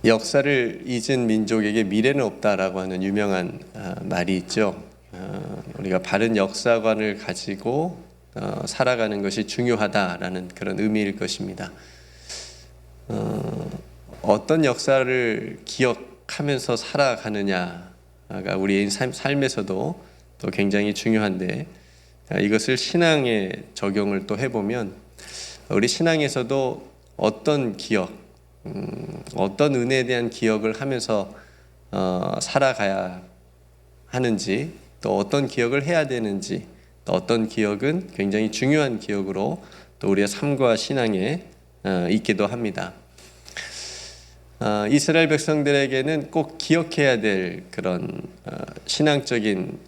역사를 잊은 민족에게 미래는 없다라고 하는 유명한 말이 있죠. 우리가 바른 역사관을 가지고 살아가는 것이 중요하다라는 그런 의미일 것입니다. 어떤 역사를 기억하면서 살아가느냐가 우리의 삶에서도 또 굉장히 중요한데, 이것을 신앙에 적용을 또 해보면 우리 신앙에서도 어떤 기억, 어떤 은혜에 대한 기억을 하면서 살아가야 하는지, 또 어떤 기억을 해야 되는지, 또 어떤 기억은 굉장히 중요한 기억으로 또 우리의 삶과 신앙에 있기도 합니다. 이스라엘 백성들에게는 꼭 기억해야 될 그런 신앙적인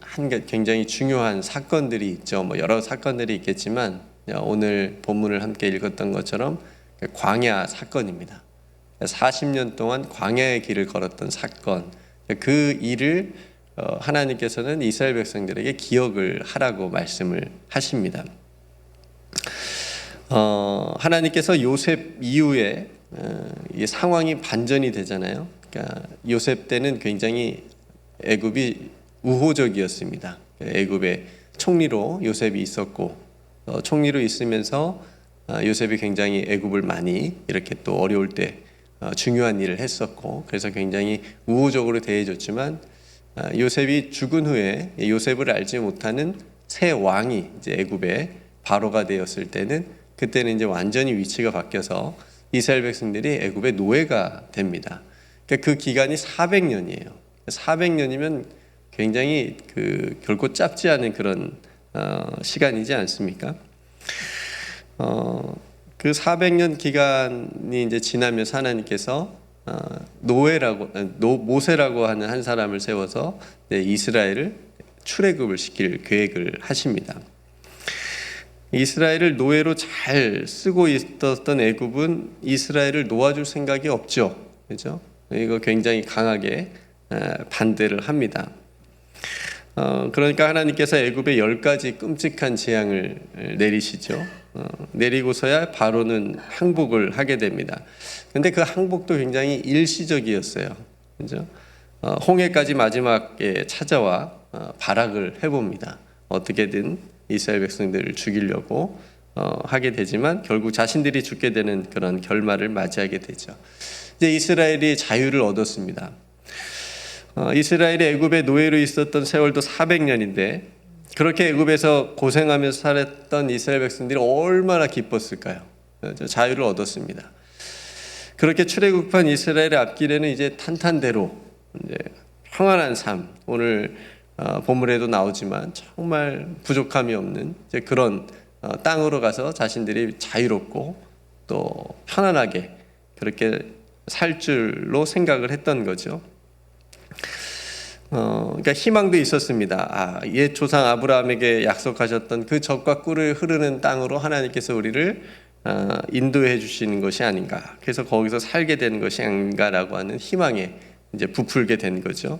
굉장히 중요한 사건들이 있죠. 여러 사건들이 있겠지만 오늘 본문을 함께 읽었던 것처럼 광야 사건입니다. 40년 동안 광야의 길을 걸었던 사건, 그 일을 하나님께서는 이스라엘 백성들에게 기억을 하라고 말씀을 하십니다. 하나님께서 요셉 이후에 이 상황이 반전이 되잖아요. 그러니까 요셉 때는 굉장히 애굽이 우호적이었습니다. 애굽의 총리로 요셉이 있었고, 총리로 있으면서 요셉이 굉장히 애굽을 많이 이렇게 또 어려울 때 중요한 일을 했었고, 그래서 굉장히 우호적으로 대해줬지만 요셉이 죽은 후에 요셉을 알지 못하는 새 왕이 이제 애굽의 바로가 되었을 때는, 그때는 이제 완전히 위치가 바뀌어서 이스라엘 백성들이 애굽의 노예가 됩니다. 그러니까 그 기간이 400년이에요. 400년이면 굉장히 결코 짧지 않은 그런 시간이지 않습니까? 그 400년 기간이 이제 지나면서 하나님께서 모세라고 하는 한 사람을 세워서 이스라엘을 출애굽을 시킬 계획을 하십니다. 이스라엘을 노예로 잘 쓰고 있었던 애굽은 이스라엘을 놓아줄 생각이 없죠. 그렇죠? 이거 굉장히 강하게 반대를 합니다. 그러니까 하나님께서 애굽에 10가지 끔찍한 재앙을 내리시죠. 내리고서야 바로는 항복을 하게 됩니다. 근데 그 항복도 굉장히 일시적이었어요. 그죠? 홍해까지 마지막에 찾아와 발악을 해봅니다. 어떻게든 이스라엘 백성들을 죽이려고 하게 되지만 결국 자신들이 죽게 되는 그런 결말을 맞이하게 되죠. 이제 이스라엘이 자유를 얻었습니다. 이스라엘이 애굽의 노예로 있었던 세월도 400년인데 그렇게 애굽에서 고생하면서 살았던 이스라엘 백성들이 얼마나 기뻤을까요? 자유를 얻었습니다. 그렇게 출애굽한 이스라엘의 앞길에는 이제 탄탄대로 이제 평안한 삶, 오늘 본문에도 나오지만 정말 부족함이 없는 이제 그런 땅으로 가서 자신들이 자유롭고 또 편안하게 그렇게 살 줄로 생각을 했던 거죠. 그러니까 희망도 있었습니다. 옛 조상 아브라함에게 약속하셨던 그 젖과 꿀을 흐르는 땅으로 하나님께서 우리를 인도해 주시는 것이 아닌가. 그래서 거기서 살게 되는 것이 아닌가라고 하는 희망에 이제 부풀게 된 거죠.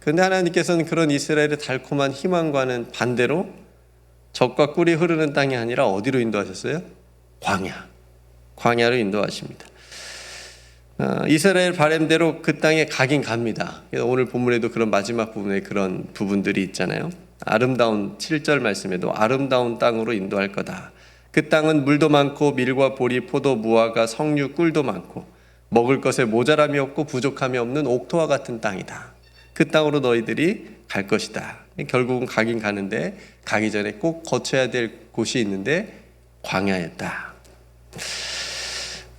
그런데 하나님께서는 그런 이스라엘의 달콤한 희망과는 반대로 젖과 꿀이 흐르는 땅이 아니라 어디로 인도하셨어요? 광야로 인도하십니다. 이스라엘 바램대로 그 땅에 가긴 갑니다. 오늘 본문에도 그런 마지막 부분에 그런 부분들이 있잖아요. 아름다운 7절 말씀에도 아름다운 땅으로 인도할 거다. 그 땅은 물도 많고 밀과 보리, 포도, 무화과, 석류, 꿀도 많고 먹을 것에 모자람이 없고 부족함이 없는 옥토와 같은 땅이다. 그 땅으로 너희들이 갈 것이다. 결국은 가긴 가는데 가기 전에 꼭 거쳐야 될 곳이 있는데 광야였다.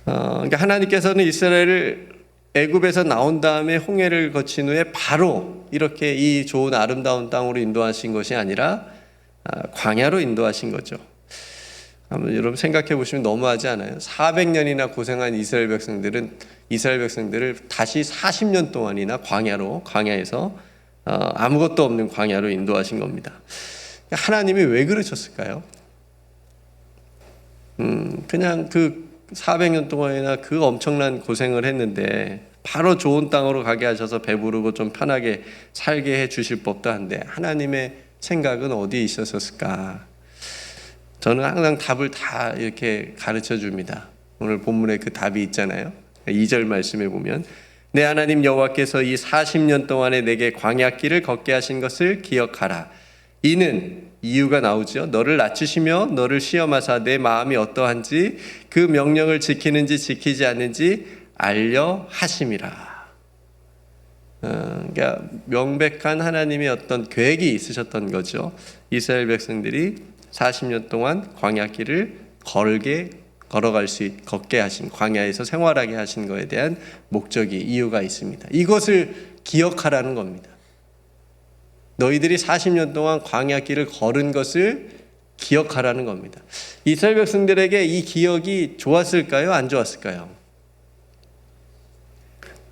그러니까 하나님께서는 이스라엘을 애굽에서 나온 다음에 홍해를 거친 후에 바로 이렇게 이 좋은 아름다운 땅으로 인도하신 것이 아니라 광야로 인도하신 거죠. 한번 여러분 생각해 보시면 너무하지 않아요? 400년이나 고생한 이스라엘 백성들을 다시 40년 동안이나 광야에서 아무것도 없는 광야로 인도하신 겁니다. 하나님이 왜 그러셨을까요? 그냥 그 400년 동안이나 그 엄청난 고생을 했는데 바로 좋은 땅으로 가게 하셔서 배부르고 좀 편하게 살게 해 주실 법도 한데 하나님의 생각은 어디에 있었을까? 저는 항상 답을 다 이렇게 가르쳐 줍니다. 오늘 본문에 그 답이 있잖아요. 2절 말씀에 보면 내 하나님 여호와께서 이 40년 동안에 내게 광야길을 걷게 하신 것을 기억하라. 이는 이유가 나오죠. 너를 낮추시며 너를 시험하사 내 마음이 어떠한지 그 명령을 지키는지 지키지 않는지 알려 하심이라. 그러니까 명백한 하나님의 어떤 계획이 있으셨던 거죠. 이스라엘 백성들이 40년 동안 광야길을 걷게 하신, 광야에서 생활하게 하신 것에 대한 목적이, 이유가 있습니다. 이것을 기억하라는 겁니다. 너희들이 40년 동안 광야길을 걸은 것을 기억하라는 겁니다. 이스라엘 백성들에게 이 기억이 좋았을까요? 안 좋았을까요?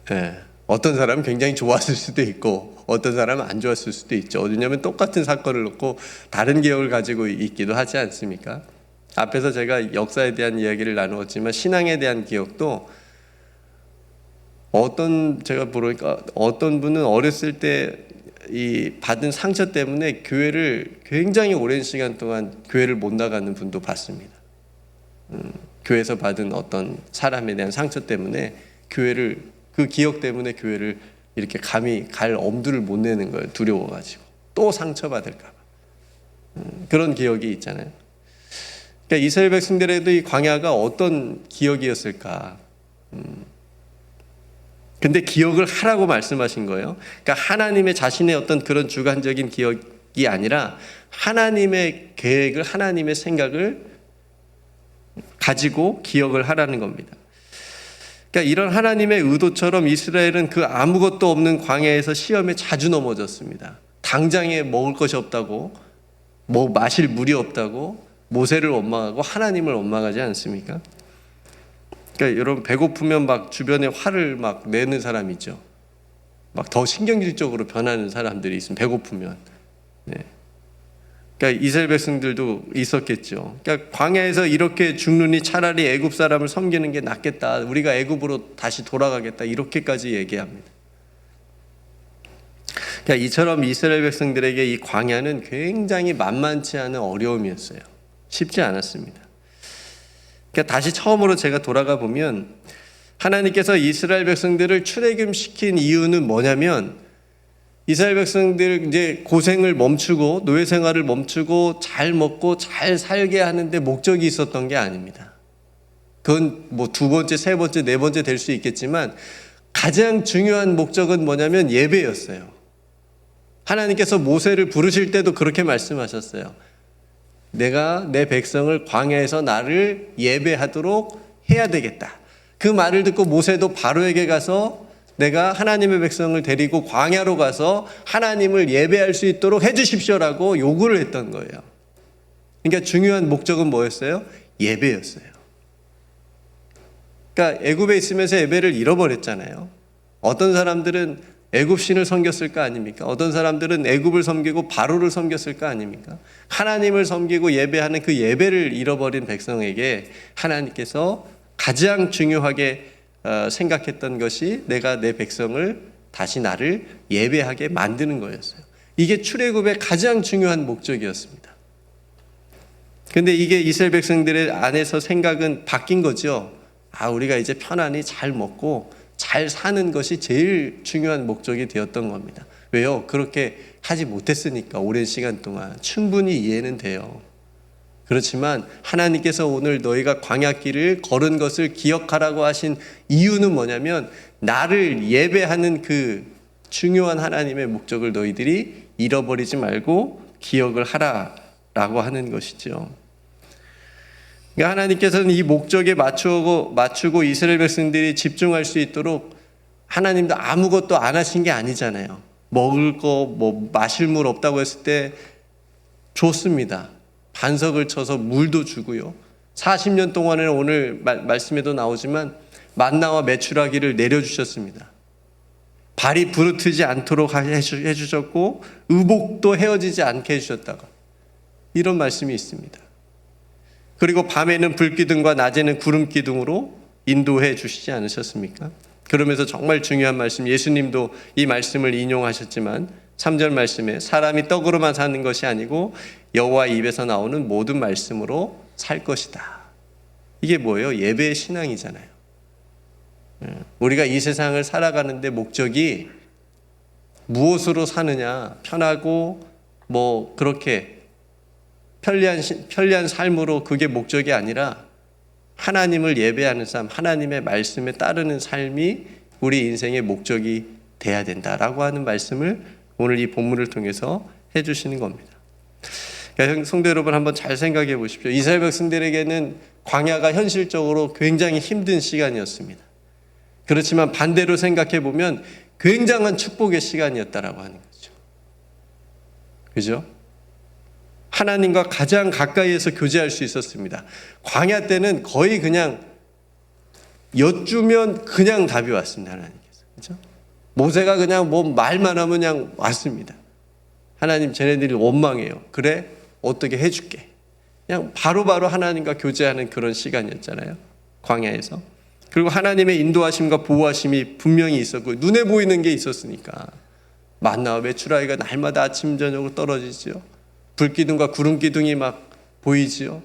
네. 어떤 사람은 굉장히 좋았을 수도 있고 어떤 사람은 안 좋았을 수도 있죠. 왜냐하면 똑같은 사건을 놓고 다른 기억을 가지고 있기도 하지 않습니까? 앞에서 제가 역사에 대한 이야기를 나누었지만 신앙에 대한 기억도 제가 보니까 어떤 분은 어렸을 때 이 받은 상처 때문에 교회를 굉장히 오랜 시간 동안 교회를 못 나가는 분도 봤습니다. 교회에서 받은 어떤 사람에 대한 상처 때문에 그 기억 때문에 교회를 이렇게 감히 갈 엄두를 못 내는 거예요. 두려워가지고 또 상처받을까 봐. 그런 기억이 있잖아요. 그러니까 이스라엘 백성들에도 이 광야가 어떤 기억이었을까? 근데 기억을 하라고 말씀하신 거예요. 그러니까 하나님의 자신의 어떤 그런 주관적인 기억이 아니라 하나님의 계획을, 하나님의 생각을 가지고 기억을 하라는 겁니다. 그러니까 이런 하나님의 의도처럼 이스라엘은 그 아무것도 없는 광야에서 시험에 자주 넘어졌습니다. 당장에 먹을 것이 없다고, 마실 물이 없다고 모세를 원망하고 하나님을 원망하지 않습니까? 그러니까 여러분 배고프면 막 주변에 화를 막 내는 사람 있죠. 막 더 신경질적으로 변하는 사람들이 있으면 배고프면. 네. 그러니까 이스라엘 백성들도 있었겠죠. 그러니까 광야에서 이렇게 죽느니 차라리 애굽 사람을 섬기는 게 낫겠다. 우리가 애굽으로 다시 돌아가겠다. 이렇게까지 얘기합니다. 그러니까 이처럼 이스라엘 백성들에게 이 광야는 굉장히 만만치 않은 어려움이었어요. 쉽지 않았습니다. 그러니까 다시 처음으로 제가 돌아가 보면 하나님께서 이스라엘 백성들을 출애굽시킨 이유는 뭐냐면 이스라엘 백성들 이제 고생을 멈추고 노예 생활을 멈추고 잘 먹고 잘 살게 하는데 목적이 있었던 게 아닙니다. 그건 뭐 두 번째, 세 번째, 네 번째 될 수 있겠지만 가장 중요한 목적은 뭐냐면 예배였어요. 하나님께서 모세를 부르실 때도 그렇게 말씀하셨어요. 내가 내 백성을 광야에서 나를 예배하도록 해야 되겠다. 그 말을 듣고 모세도 바로에게 가서 내가 하나님의 백성을 데리고 광야로 가서 하나님을 예배할 수 있도록 해주십시오라고 요구를 했던 거예요. 그러니까 중요한 목적은 뭐였어요? 예배였어요. 그러니까 애굽에 있으면서 예배를 잃어버렸잖아요. 어떤 사람들은 애굽 신을 섬겼을 거 아닙니까? 어떤 사람들은 애굽을 섬기고 바로를 섬겼을 거 아닙니까? 하나님을 섬기고 예배하는 그 예배를 잃어버린 백성에게 하나님께서 가장 중요하게 생각했던 것이 내가 내 백성을 다시 나를 예배하게 만드는 거였어요. 이게 출애굽의 가장 중요한 목적이었습니다. 그런데 이게 이스라엘 백성들의 안에서 생각은 바뀐 거죠. 우리가 이제 편안히 잘 먹고 잘 사는 것이 제일 중요한 목적이 되었던 겁니다. 왜요? 그렇게 하지 못했으니까 오랜 시간 동안 충분히 이해는 돼요. 그렇지만 하나님께서 오늘 너희가 광야길을 걸은 것을 기억하라고 하신 이유는 뭐냐면 나를 예배하는 그 중요한 하나님의 목적을 너희들이 잃어버리지 말고 기억을 하라라고 하는 것이죠. 그러니까 하나님께서는 이 목적에 맞추고 이스라엘 백성들이 집중할 수 있도록 하나님도 아무것도 안 하신 게 아니잖아요. 먹을 거, 마실 물 없다고 했을 때 줬습니다. 반석을 쳐서 물도 주고요. 40년 동안에는 오늘 말씀에도 나오지만 만나와 메추라기를 내려주셨습니다. 발이 부르트지 않도록 해주셨고 의복도 헤어지지 않게 해주셨다가 이런 말씀이 있습니다. 그리고 밤에는 불기둥과 낮에는 구름기둥으로 인도해 주시지 않으셨습니까? 그러면서 정말 중요한 말씀, 예수님도 이 말씀을 인용하셨지만 3절 말씀에 사람이 떡으로만 사는 것이 아니고 여호와 입에서 나오는 모든 말씀으로 살 것이다. 이게 뭐예요? 예배의 신앙이잖아요. 우리가 이 세상을 살아가는데 목적이 무엇으로 사느냐, 편하고 뭐 그렇게 편리한 삶으로 그게 목적이 아니라 하나님을 예배하는 삶, 하나님의 말씀에 따르는 삶이 우리 인생의 목적이 돼야 된다라고 하는 말씀을 오늘 이 본문을 통해서 해주시는 겁니다. 그러니까 성도 여러분, 한번 잘 생각해 보십시오. 이스라엘 백성들에게는 광야가 현실적으로 굉장히 힘든 시간이었습니다. 그렇지만 반대로 생각해 보면 굉장한 축복의 시간이었다라고 하는 거죠. 그죠? 하나님과 가장 가까이에서 교제할 수 있었습니다. 광야 때는 거의 그냥 여쭈면 그냥 답이 왔습니다. 하나님께서. 그죠? 모세가 그냥 뭐 말만 하면 그냥 왔습니다. 하나님, 쟤네들이 원망해요. 그래? 어떻게 해줄게. 그냥 바로바로 하나님과 교제하는 그런 시간이었잖아요. 광야에서. 그리고 하나님의 인도하심과 보호하심이 분명히 있었고 눈에 보이는 게 있었으니까 만나와 메추라기가 날마다 아침 저녁으로 떨어지죠. 불기둥과 구름기둥이 막 보이지요.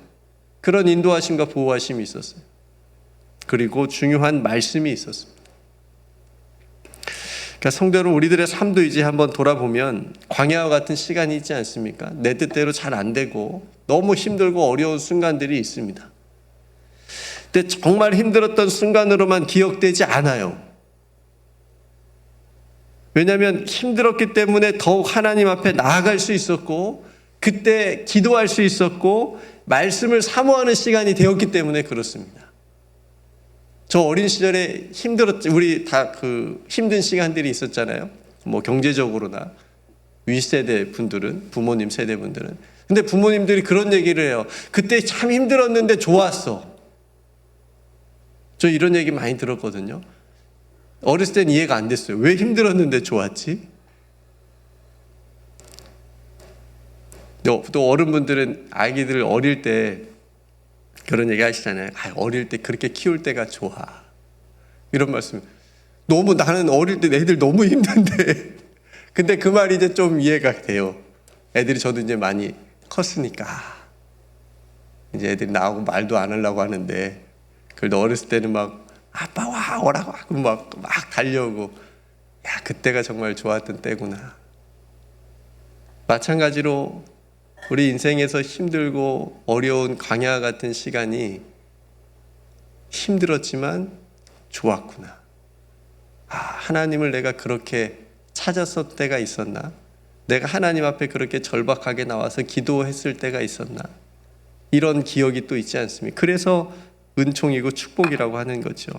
그런 인도하심과 보호하심이 있었어요. 그리고 중요한 말씀이 있었습니다. 그러니까 성도 여러분, 우리들의 삶도 이제 한번 돌아보면 광야와 같은 시간이 있지 않습니까? 내 뜻대로 잘 안 되고 너무 힘들고 어려운 순간들이 있습니다. 근데 정말 힘들었던 순간으로만 기억되지 않아요. 왜냐하면 힘들었기 때문에 더욱 하나님 앞에 나아갈 수 있었고 그때 기도할 수 있었고 말씀을 사모하는 시간이 되었기 때문에 그렇습니다. 저 어린 시절에 우리 다 그 힘든 시간들이 있었잖아요. 뭐 경제적으로나 윗세대 분들은, 부모님 세대 분들은. 근데 부모님들이 그런 얘기를 해요. 그때 참 힘들었는데 좋았어. 저 이런 얘기 많이 들었거든요. 어렸을 땐 이해가 안 됐어요. 왜 힘들었는데 좋았지? 또 어른분들은 아기들 어릴 때 그런 얘기 하시잖아요. 어릴 때 그렇게 키울 때가 좋아. 이런 말씀. 나는 어릴 때 애들 너무 힘든데. 근데 그 말이 이제 좀 이해가 돼요. 애들이 저도 이제 많이 컸으니까. 이제 애들이 나하고 말도 안 하려고 하는데 그래도 어렸을 때는 막 아빠 와 오라고 하고 막 달려오고 야 그때가 정말 좋았던 때구나. 마찬가지로 우리 인생에서 힘들고 어려운 광야 같은 시간이 힘들었지만 좋았구나. 하나님을 내가 그렇게 찾았을 때가 있었나? 내가 하나님 앞에 그렇게 절박하게 나와서 기도했을 때가 있었나? 이런 기억이 또 있지 않습니까? 그래서 은총이고 축복이라고 하는 거죠.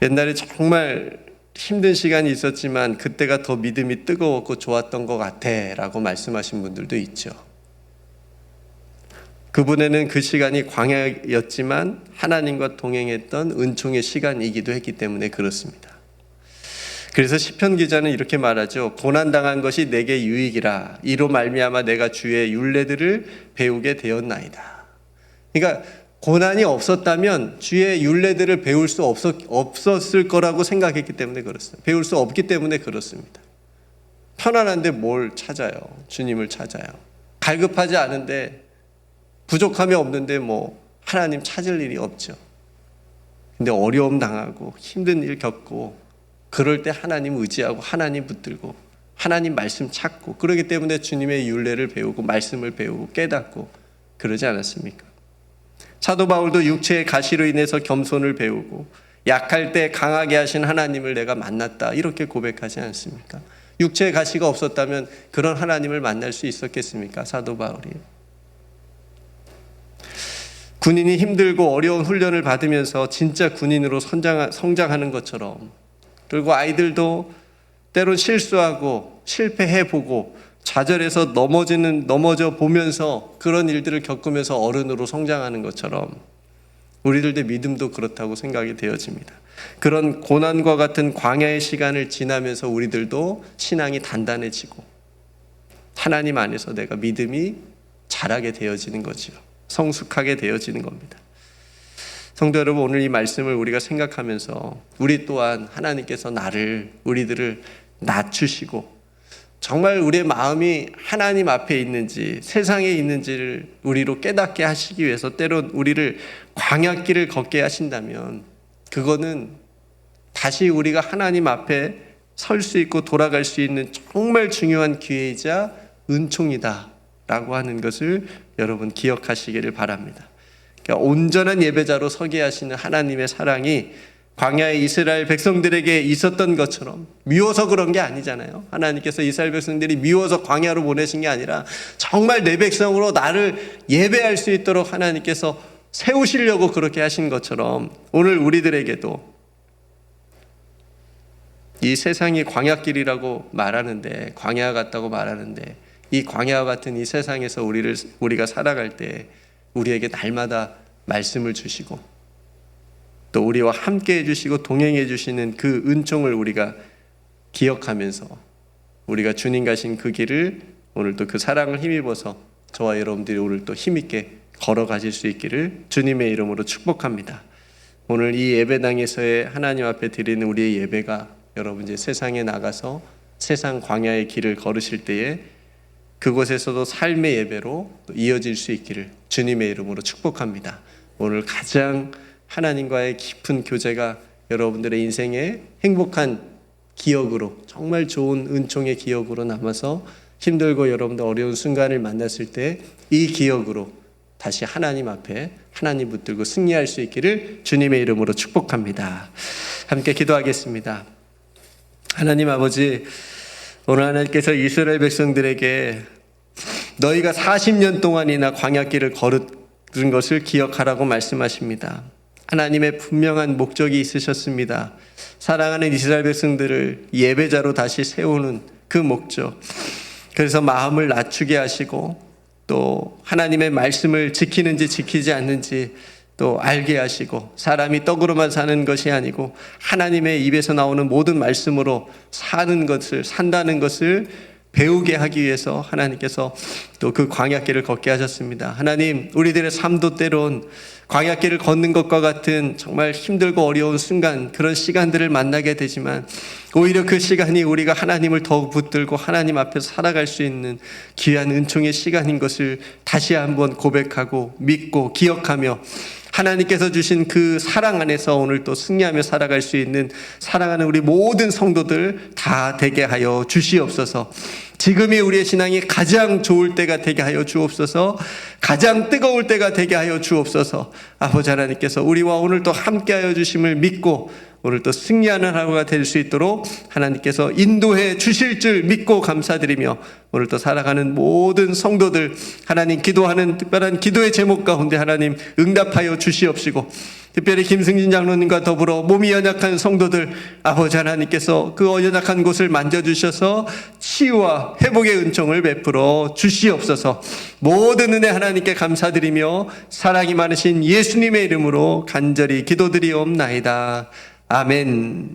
옛날에 정말 힘든 시간이 있었지만 그때가 더 믿음이 뜨거웠고 좋았던 것 같아 라고 말씀하신 분들도 있죠. 그분에는 그 시간이 광야였지만 하나님과 동행했던 은총의 시간이기도 했기 때문에 그렇습니다. 그래서 시편 기자는 이렇게 말하죠. 고난당한 것이 내게 유익이라 이로 말미암아 내가 주의 율례들을 배우게 되었나이다. 그러니까 고난이 없었다면 주의 율례들을 배울 수 없었을 거라고 생각했기 때문에 그렇습니다. 배울 수 없기 때문에 그렇습니다. 편안한데 뭘 찾아요? 주님을 찾아요. 갈급하지 않은데 부족함이 없는데 뭐 하나님 찾을 일이 없죠. 근데 어려움 당하고 힘든 일 겪고 그럴 때 하나님 의지하고 하나님 붙들고 하나님 말씀 찾고 그러기 때문에 주님의 율례를 배우고 말씀을 배우고 깨닫고 그러지 않았습니까? 사도 바울도 육체의 가시로 인해서 겸손을 배우고 약할 때 강하게 하신 하나님을 내가 만났다 이렇게 고백하지 않습니까? 육체의 가시가 없었다면 그런 하나님을 만날 수 있었겠습니까? 사도 바울이. 군인이 힘들고 어려운 훈련을 받으면서 진짜 군인으로 성장하는 것처럼 그리고 아이들도 때론 실수하고 실패해보고 좌절해서 넘어져 보면서 그런 일들을 겪으면서 어른으로 성장하는 것처럼 우리들의 믿음도 그렇다고 생각이 되어집니다. 그런 고난과 같은 광야의 시간을 지나면서 우리들도 신앙이 단단해지고 하나님 안에서 내가 믿음이 자라게 되어지는 거죠. 성숙하게 되어지는 겁니다. 성도 여러분, 오늘 이 말씀을 우리가 생각하면서 우리 또한 하나님께서 우리들을 낮추시고 정말 우리의 마음이 하나님 앞에 있는지 세상에 있는지를 우리로 깨닫게 하시기 위해서 때론 우리를 광야길을 걷게 하신다면 그거는 다시 우리가 하나님 앞에 설 수 있고 돌아갈 수 있는 정말 중요한 기회이자 은총이다라고 하는 것을 여러분 기억하시기를 바랍니다. 그러니까 온전한 예배자로 서게 하시는 하나님의 사랑이 광야의 이스라엘 백성들에게 있었던 것처럼 미워서 그런 게 아니잖아요. 하나님께서 이스라엘 백성들이 미워서 광야로 보내신 게 아니라 정말 내 백성으로 나를 예배할 수 있도록 하나님께서 세우시려고 그렇게 하신 것처럼 오늘 우리들에게도 이 세상이 광야길이라고 말하는데, 광야 같다고 말하는데, 이 광야와 같은 이 세상에서 우리가 살아갈 때 우리에게 날마다 말씀을 주시고 또 우리와 함께 해주시고 동행해 주시는 그 은총을 우리가 기억하면서 우리가 주님 가신 그 길을 오늘 또 그 사랑을 힘입어서 저와 여러분들이 오늘 또 힘있게 걸어가실 수 있기를 주님의 이름으로 축복합니다. 오늘 이 예배당에서의 하나님 앞에 드리는 우리의 예배가 여러분 이제 세상에 나가서 세상 광야의 길을 걸으실 때에 그곳에서도 삶의 예배로 이어질 수 있기를 주님의 이름으로 축복합니다. 오늘 가장 하나님과의 깊은 교제가 여러분들의 인생의 행복한 기억으로, 정말 좋은 은총의 기억으로 남아서 힘들고 여러분들 어려운 순간을 만났을 때 이 기억으로 다시 하나님 앞에 하나님 붙들고 승리할 수 있기를 주님의 이름으로 축복합니다. 함께 기도하겠습니다. 하나님 아버지, 오늘 하나님께서 이스라엘 백성들에게 너희가 40년 동안이나 광야길을 걸은 것을 기억하라고 말씀하십니다. 하나님의 분명한 목적이 있으셨습니다. 사랑하는 이스라엘 백성들을 예배자로 다시 세우는 그 목적, 그래서 마음을 낮추게 하시고 또 하나님의 말씀을 지키는지 지키지 않는지 또 알게 하시고, 사람이 떡으로만 사는 것이 아니고 하나님의 입에서 나오는 모든 말씀으로 산다는 것을 배우게 하기 위해서 하나님께서 또 그 광야길을 걷게 하셨습니다. 하나님, 우리들의 삶도 때론 광야길을 걷는 것과 같은 정말 힘들고 어려운 순간, 그런 시간들을 만나게 되지만 오히려 그 시간이 우리가 하나님을 더욱 붙들고 하나님 앞에서 살아갈 수 있는 귀한 은총의 시간인 것을 다시 한번 고백하고 믿고 기억하며 하나님께서 주신 그 사랑 안에서 오늘 또 승리하며 살아갈 수 있는 사랑하는 우리 모든 성도들 다 되게 하여 주시옵소서. 지금이 우리의 신앙이 가장 좋을 때가 되게 하여 주옵소서. 가장 뜨거울 때가 되게 하여 주옵소서. 아버지 하나님께서 우리와 오늘 또 함께 하여 주심을 믿고 오늘 또 승리하는 하루가 될 수 있도록 하나님께서 인도해 주실 줄 믿고 감사드리며 오늘 또 살아가는 모든 성도들 하나님 기도하는 특별한 기도의 제목 가운데 하나님 응답하여 주시옵시고, 특별히 김승진 장로님과 더불어 몸이 연약한 성도들 아버지 하나님께서 그 연약한 곳을 만져주셔서 치유와 회복의 은총을 베풀어 주시옵소서. 모든 은혜 하나님께 감사드리며 사랑이 많으신 예수님의 이름으로 간절히 기도드리옵나이다. 아멘.